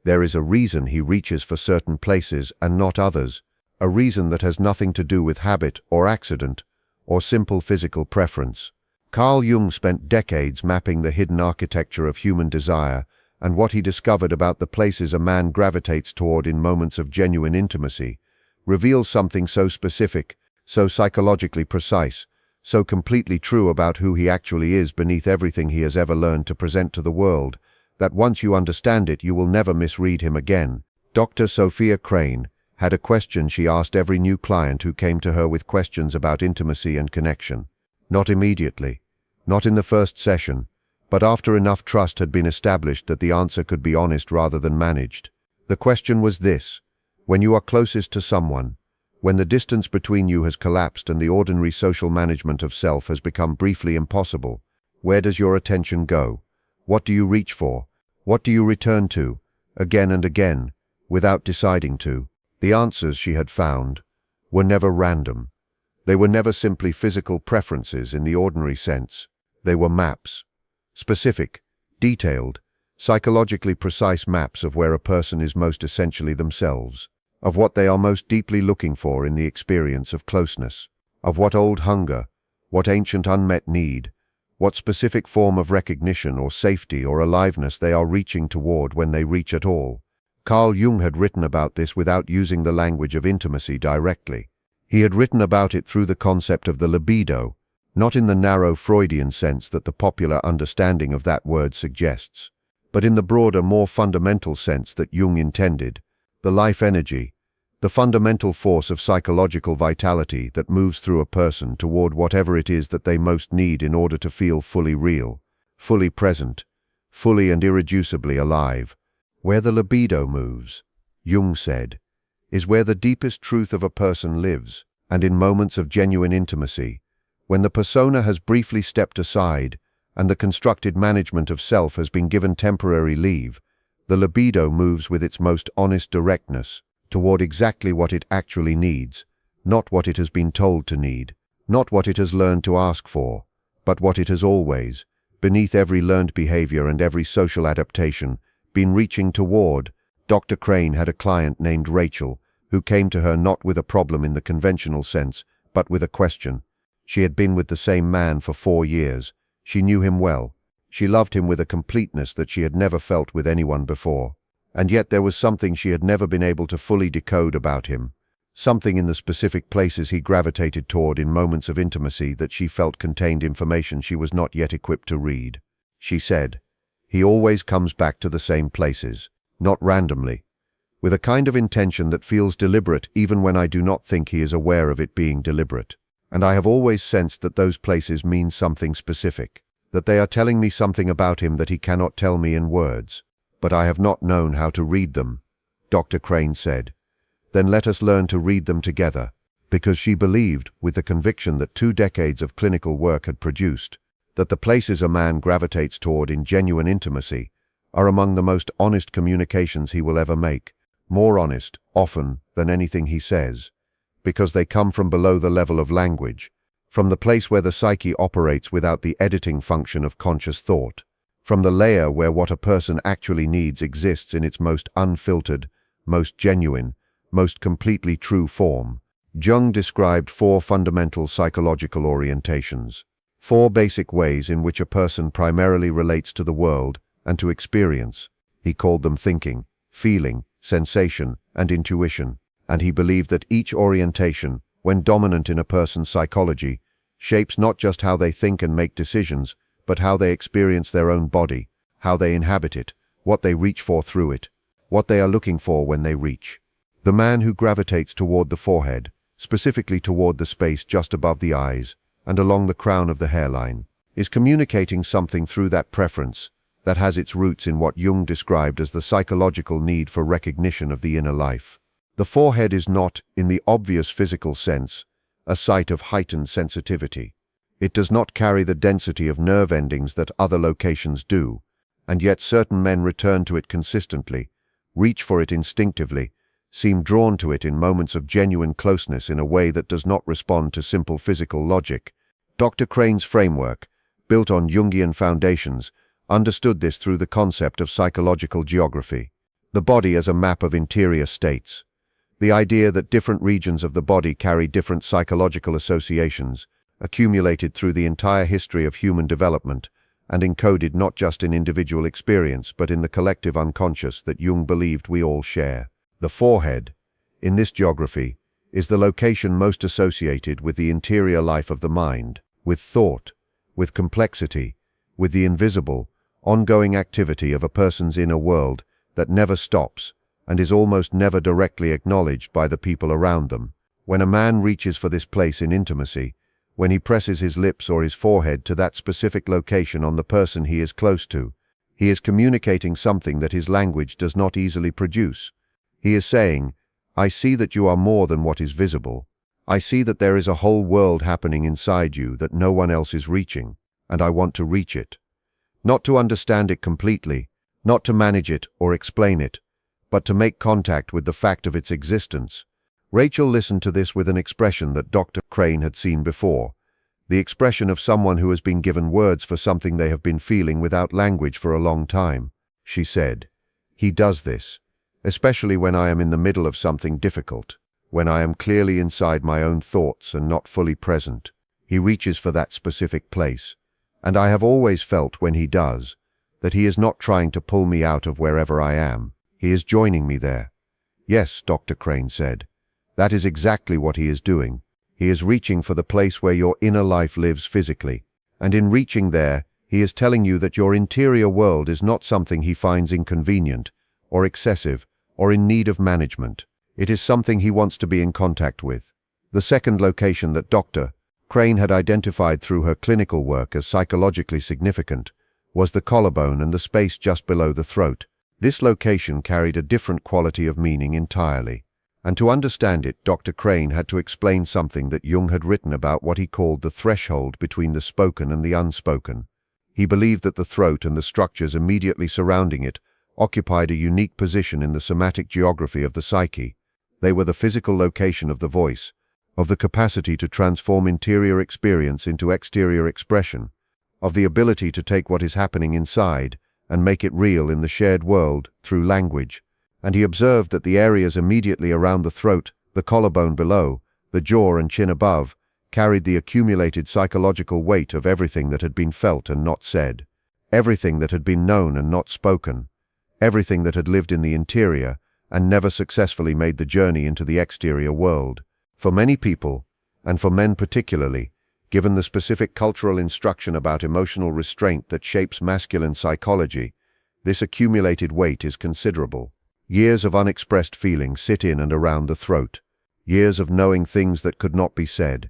There is a reason he reaches for certain places and not others, a reason that has nothing to do with habit or accident, or simple physical preference. Carl Jung spent decades mapping the hidden architecture of human desire, and what he discovered about the places a man gravitates toward in moments of genuine intimacy reveals something so specific, so psychologically precise, so completely true about who he actually is beneath everything he has ever learned to present to the world, that once you understand it, you will never misread him again. Dr. Sophia Crane had a question she asked every new client who came to her with questions about intimacy and connection. Not immediately, not in the first session, but after enough trust had been established that the answer could be honest rather than managed. The question was this: when you are closest to someone, when the distance between you has collapsed and the ordinary social management of self has become briefly impossible, where does your attention go? What do you reach for? What do you return to, again and again, without deciding to? The answers she had found were never random. They were never simply physical preferences in the ordinary sense. They were maps. Specific, detailed, psychologically precise maps of where a person is most essentially themselves, of what they are most deeply looking for in the experience of closeness, of what old hunger, what ancient unmet need, what specific form of recognition or safety or aliveness they are reaching toward when they reach at all. Carl Jung had written about this without using the language of intimacy directly. He had written about it through the concept of the libido, not in the narrow Freudian sense that the popular understanding of that word suggests, but in the broader, more fundamental sense that Jung intended, the life energy, the fundamental force of psychological vitality that moves through a person toward whatever it is that they most need in order to feel fully real, fully present, fully and irreducibly alive. Where the libido moves, Jung said, is where the deepest truth of a person lives, and in moments of genuine intimacy, when the persona has briefly stepped aside and the constructed management of self has been given temporary leave, the libido moves with its most honest directness toward exactly what it actually needs, not what it has been told to need, not what it has learned to ask for, but what it has always, beneath every learned behavior and every social adaptation, been reaching toward. Dr. Crane had a client named Rachel, who came to her not with a problem in the conventional sense, but with a question. She had been with the same man for 4 years. She knew him well. She loved him with a completeness that she had never felt with anyone before. And yet there was something she had never been able to fully decode about him, something in the specific places he gravitated toward in moments of intimacy that she felt contained information she was not yet equipped to read. She said, "He always comes back to the same places, not randomly, with a kind of intention that feels deliberate even when I do not think he is aware of it being deliberate. And I have always sensed that those places mean something specific, that they are telling me something about him that he cannot tell me in words. But I have not known how to read them," Dr. Crane said. "Then let us learn to read them together," because she believed, with the conviction that 2 decades of clinical work had produced, that the places a man gravitates toward in genuine intimacy are among the most honest communications he will ever make, more honest, often, than anything he says, because they come from below the level of language, from the place where the psyche operates without the editing function of conscious thought, from the layer where what a person actually needs exists in its most unfiltered, most genuine, most completely true form. Jung described 4 fundamental psychological orientations, 4 basic ways in which a person primarily relates to the world and to experience. He called them thinking, feeling, sensation, and intuition, and he believed that each orientation, when dominant in a person's psychology, shapes not just how they think and make decisions, but how they experience their own body, how they inhabit it, what they reach for through it, what they are looking for when they reach. The man who gravitates toward the forehead, specifically toward the space just above the eyes and along the crown of the hairline, is communicating something through that preference that has its roots in what Jung described as the psychological need for recognition of the inner life. The forehead is not, in the obvious physical sense, a site of heightened sensitivity. It does not carry the density of nerve endings that other locations do, and yet certain men return to it consistently, reach for it instinctively, seem drawn to it in moments of genuine closeness in a way that does not respond to simple physical logic. Dr. Crane's framework, built on Jungian foundations, understood this through the concept of psychological geography. The body as a map of interior states. The idea that different regions of the body carry different psychological associations, accumulated through the entire history of human development, and encoded not just in individual experience but in the collective unconscious that Jung believed we all share. The forehead, in this geography, is the location most associated with the interior life of the mind, with thought, with complexity, with the invisible, ongoing activity of a person's inner world that never stops and is almost never directly acknowledged by the people around them. When a man reaches for this place in intimacy, when he presses his lips or his forehead to that specific location on the person he is close to, he is communicating something that his language does not easily produce. He is saying, "I see that you are more than what is visible. I see that there is a whole world happening inside you that no one else is reaching, and I want to reach it. Not to understand it completely, not to manage it or explain it, but to make contact with the fact of its existence." Rachel listened to this with an expression that Dr. Crane had seen before, the expression of someone who has been given words for something they have been feeling without language for a long time. She said, "He does this, especially when I am in the middle of something difficult, when I am clearly inside my own thoughts and not fully present. He reaches for that specific place, and I have always felt when he does, that he is not trying to pull me out of wherever I am. He is joining me there." "Yes," Dr. Crane said. "That is exactly what he is doing. He is reaching for the place where your inner life lives physically. And in reaching there, he is telling you that your interior world is not something he finds inconvenient, or excessive, or in need of management. It is something he wants to be in contact with." The second location that Dr. Crane had identified through her clinical work as psychologically significant was the collarbone and the space just below the throat. This location carried a different quality of meaning entirely. And to understand it, Dr. Crane had to explain something that Jung had written about what he called the threshold between the spoken and the unspoken. He believed that the throat and the structures immediately surrounding it occupied a unique position in the somatic geography of the psyche. They were the physical location of the voice, of the capacity to transform interior experience into exterior expression, of the ability to take what is happening inside and make it real in the shared world through language. And he observed that the areas immediately around the throat, the collarbone below, the jaw and chin above, carried the accumulated psychological weight of everything that had been felt and not said, everything that had been known and not spoken, everything that had lived in the interior and never successfully made the journey into the exterior world. For many people, and for men particularly, given the specific cultural instruction about emotional restraint that shapes masculine psychology, this accumulated weight is considerable. Years of unexpressed feeling sit in and around the throat. Years of knowing things that could not be said,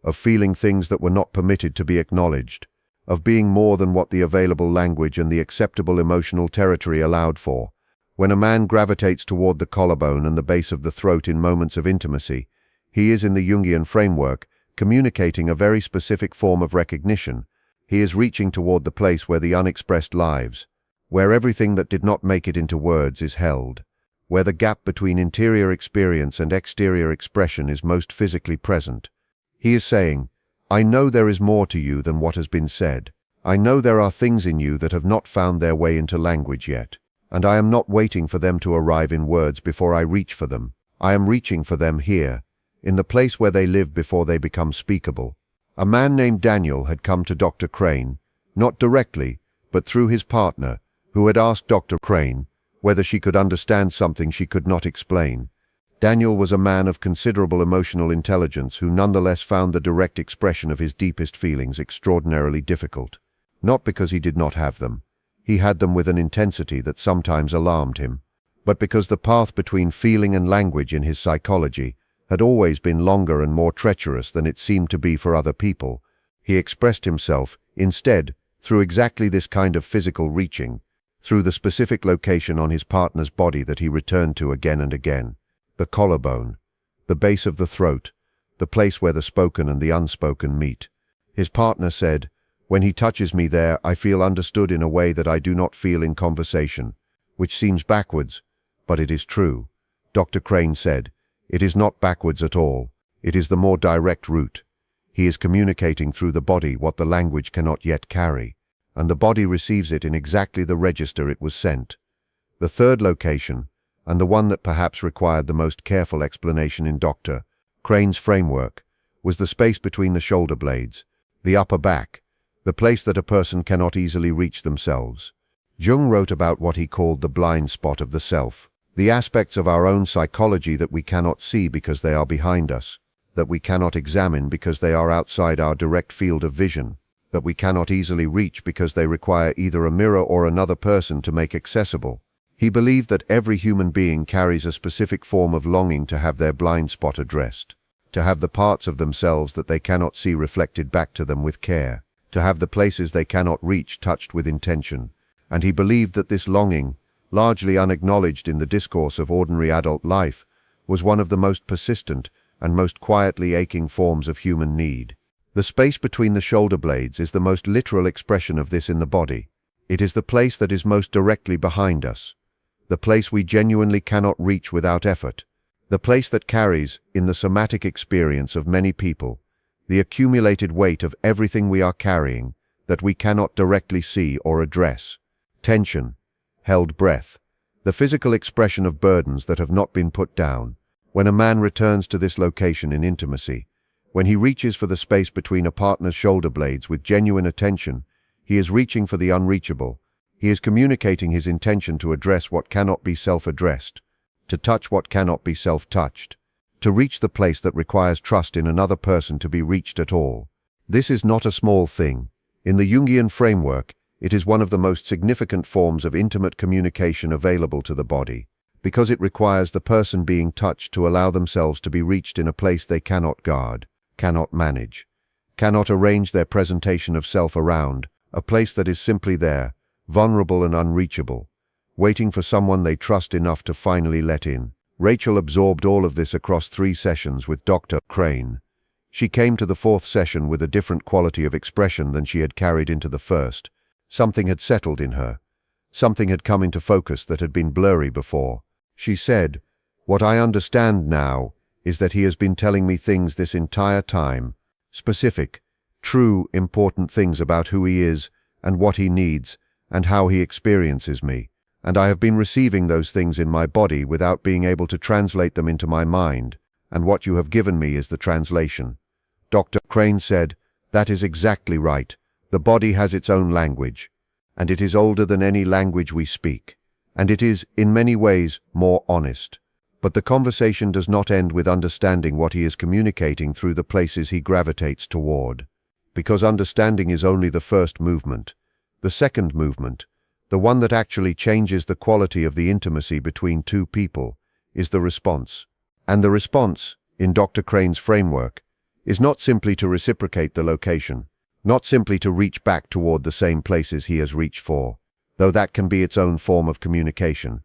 of feeling things that were not permitted to be acknowledged, of being more than what the available language and the acceptable emotional territory allowed for. When a man gravitates toward the collarbone and the base of the throat in moments of intimacy, he is, in the Jungian framework, communicating a very specific form of recognition. He is reaching toward the place where the unexpressed lives, where everything that did not make it into words is held, where the gap between interior experience and exterior expression is most physically present. He is saying, "I know there is more to you than what has been said. I know there are things in you that have not found their way into language yet, and I am not waiting for them to arrive in words before I reach for them. I am reaching for them here, in the place where they live before they become speakable." A man named Daniel had come to Dr. Crane, not directly, but through his partner, who had asked Dr. Crane whether she could understand something she could not explain. Daniel was a man of considerable emotional intelligence who nonetheless found the direct expression of his deepest feelings extraordinarily difficult. Not because he did not have them. He had them with an intensity that sometimes alarmed him, but because the path between feeling and language in his psychology had always been longer and more treacherous than it seemed to be for other people. He expressed himself, instead, through exactly this kind of physical reaching, through the specific location on his partner's body that he returned to again and again. The collarbone, the base of the throat, the place where the spoken and the unspoken meet. His partner said, "When he touches me there, I feel understood in a way that I do not feel in conversation," which seems backwards, but it is true. Dr. Crane said, "It is not backwards at all. It is the more direct route. He is communicating through the body what the language cannot yet carry, and the body receives it in exactly the register it was sent. The third location, and the one that perhaps required the most careful explanation in Dr. Crane's framework, was the space between the shoulder blades, the upper back, the place that a person cannot easily reach themselves. Jung wrote about what he called the blind spot of the self, the aspects of our own psychology that we cannot see because they are behind us, that we cannot examine because they are outside our direct field of vision, that we cannot easily reach because they require either a mirror or another person to make accessible. He believed that every human being carries a specific form of longing to have their blind spot addressed, to have the parts of themselves that they cannot see reflected back to them with care, to have the places they cannot reach touched with intention. And he believed that this longing, largely unacknowledged in the discourse of ordinary adult life, was one of the most persistent and most quietly aching forms of human need. The space between the shoulder blades is the most literal expression of this in the body. It is the place that is most directly behind us, the place we genuinely cannot reach without effort, the place that carries, in the somatic experience of many people, the accumulated weight of everything we are carrying that we cannot directly see or address. Tension, held breath, the physical expression of burdens that have not been put down. When a man returns to this location in intimacy, when he reaches for the space between a partner's shoulder blades with genuine attention, he is reaching for the unreachable. He is communicating his intention to address what cannot be self-addressed, to touch what cannot be self-touched, to reach the place that requires trust in another person to be reached at all. This is not a small thing. In the Jungian framework, it is one of the most significant forms of intimate communication available to the body, because it requires the person being touched to allow themselves to be reached in a place they cannot guard, cannot manage, cannot arrange their presentation of self around, a place that is simply there, vulnerable and unreachable, waiting for someone they trust enough to finally let in. Rachel absorbed all of this across 3 sessions with Dr. Crane. She came to the 4th session with a different quality of expression than she had carried into the first. Something had settled in her. Something had come into focus that had been blurry before. She said, "What I understand now is that he has been telling me things this entire time, specific, true, important things about who he is and what he needs and how he experiences me. And I have been receiving those things in my body without being able to translate them into my mind, and what you have given me is the translation." Dr. Crane said, "That is exactly right. The body has its own language, and it is older than any language we speak, and it is, in many ways, more honest. But the conversation does not end with understanding what he is communicating through the places he gravitates toward, because understanding is only the first movement. The second movement, the one that actually changes the quality of the intimacy between 2 people, is the response. And the response, in Dr. Crane's framework, is not simply to reciprocate the location, not simply to reach back toward the same places he has reached for, though that can be its own form of communication.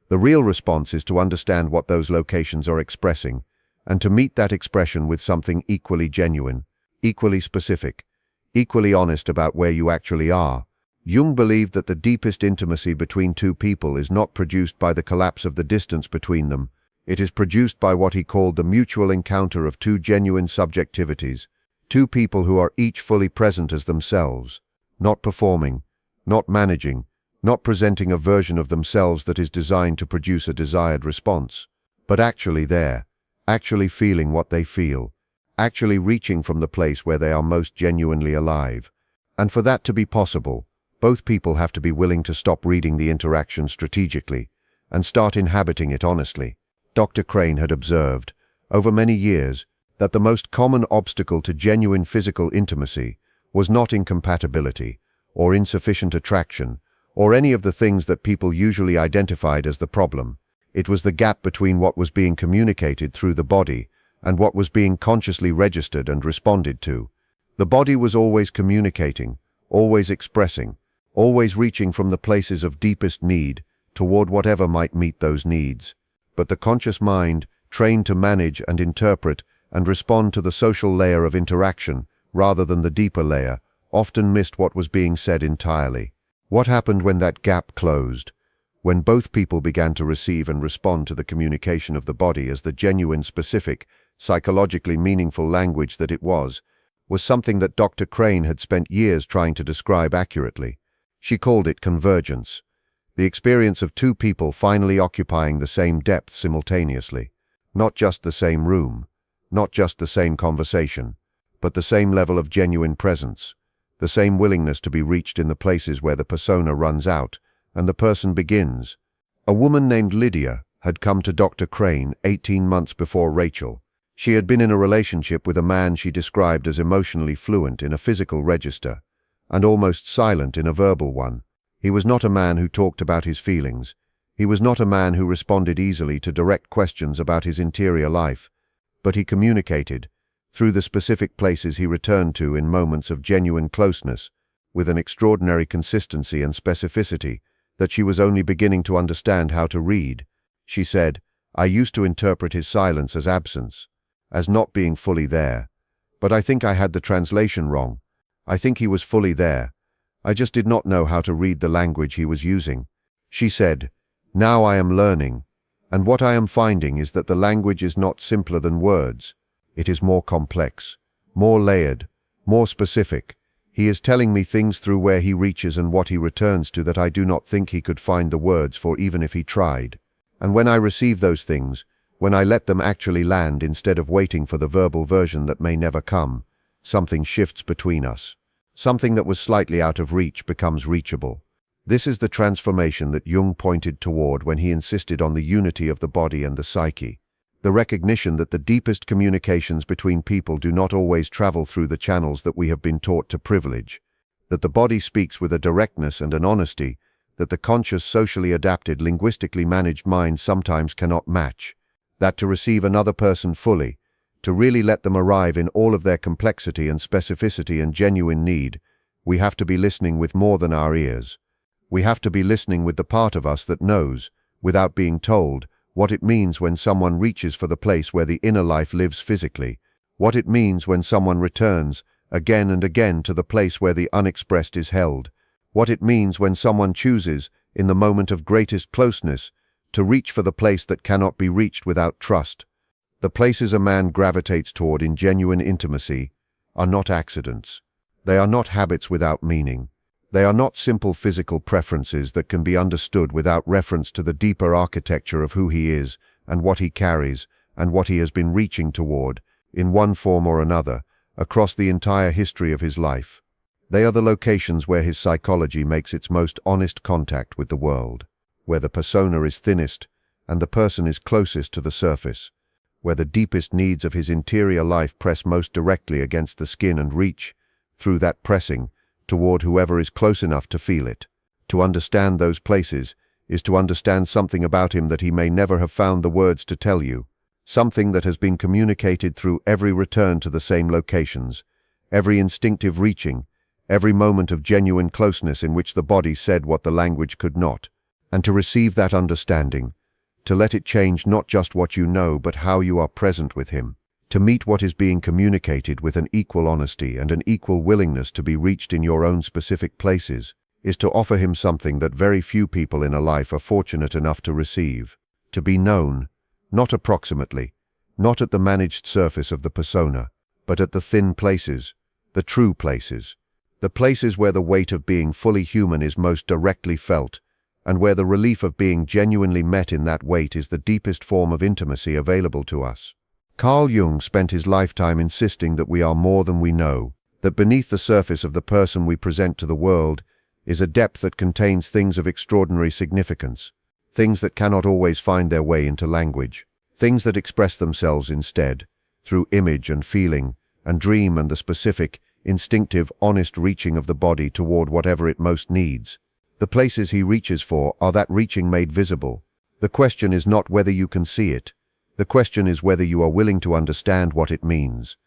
The real response is to understand what those locations are expressing, and to meet that expression with something equally genuine, equally specific, equally honest about where you actually are. Jung believed that the deepest intimacy between 2 people is not produced by the collapse of the distance between them. It is produced by what he called the mutual encounter of 2 genuine subjectivities, 2 people who are each fully present as themselves, not performing, not managing, not presenting a version of themselves that is designed to produce a desired response, but actually there, actually feeling what they feel, actually reaching from the place where they are most genuinely alive. And for that to be possible, both people have to be willing to stop reading the interaction strategically and start inhabiting it honestly. Dr. Crane had observed, over many years, that the most common obstacle to genuine physical intimacy was not incompatibility, or insufficient attraction, or any of the things that people usually identified as the problem. It was the gap between what was being communicated through the body and what was being consciously registered and responded to. The body was always communicating, always expressing, always reaching from the places of deepest need toward whatever might meet those needs. But the conscious mind, trained to manage and interpret and respond to the social layer of interaction rather than the deeper layer, often missed what was being said entirely. What happened when that gap closed? When both people began to receive and respond to the communication of the body as the genuine, specific, psychologically meaningful language that it was something that Dr. Crane had spent years trying to describe accurately. She called it convergence. The experience of two people finally occupying the same depth simultaneously. Not just the same room, not just the same conversation, but the same level of genuine presence, the same willingness to be reached in the places where the persona runs out and the person begins. A woman named Lydia had come to Dr. Crane 18 months before Rachel. She had been in a relationship with a man she described as emotionally fluent in a physical register, and almost silent in a verbal one. He was not a man who talked about his feelings. He was not a man who responded easily to direct questions about his interior life, but he communicated, through the specific places he returned to in moments of genuine closeness, with an extraordinary consistency and specificity that she was only beginning to understand how to read. She said, "I used to interpret his silence as absence, as not being fully there. But I think I had the translation wrong. I think he was fully there. I just did not know how to read the language he was using." She said, "Now I am learning, and what I am finding is that the language is not simpler than words. It is more complex, more layered, more specific. He is telling me things through where he reaches and what he returns to that I do not think he could find the words for even if he tried. And when I receive those things, when I let them actually land instead of waiting for the verbal version that may never come, something shifts between us. Something that was slightly out of reach becomes reachable." This is the transformation that Jung pointed toward when he insisted on the unity of the body and the psyche. The recognition that the deepest communications between people do not always travel through the channels that we have been taught to privilege. That the body speaks with a directness and an honesty that the conscious, socially adapted, linguistically managed mind sometimes cannot match. That to receive another person fully, to really let them arrive in all of their complexity and specificity and genuine need, we have to be listening with more than our ears. We have to be listening with the part of us that knows, without being told, what it means when someone reaches for the place where the inner life lives physically, what it means when someone returns, again and again, to the place where the unexpressed is held, what it means when someone chooses, in the moment of greatest closeness, to reach for the place that cannot be reached without trust. The places a man gravitates toward in genuine intimacy are not accidents. They are not habits without meaning. They are not simple physical preferences that can be understood without reference to the deeper architecture of who he is and what he carries and what he has been reaching toward, in one form or another, across the entire history of his life. They are the locations where his psychology makes its most honest contact with the world, where the persona is thinnest and the person is closest to the surface, where the deepest needs of his interior life press most directly against the skin and reach, through that pressing, toward whoever is close enough to feel it. To understand those places is to understand something about him that he may never have found the words to tell you, something that has been communicated through every return to the same locations, every instinctive reaching, every moment of genuine closeness in which the body said what the language could not. And to receive that understanding, to let it change not just what you know but how you are present with him, to meet what is being communicated with an equal honesty and an equal willingness to be reached in your own specific places, is to offer him something that very few people in a life are fortunate enough to receive. To be known, not approximately, not at the managed surface of the persona, but at the thin places, the true places, the places where the weight of being fully human is most directly felt, and where the relief of being genuinely met in that weight is the deepest form of intimacy available to us. Carl Jung spent his lifetime insisting that we are more than we know, that beneath the surface of the person we present to the world is a depth that contains things of extraordinary significance, things that cannot always find their way into language, things that express themselves instead, through image and feeling, and dream and the specific, instinctive, honest reaching of the body toward whatever it most needs. The places he reaches for are that reaching made visible. The question is not whether you can see it. The question is whether you are willing to understand what it means.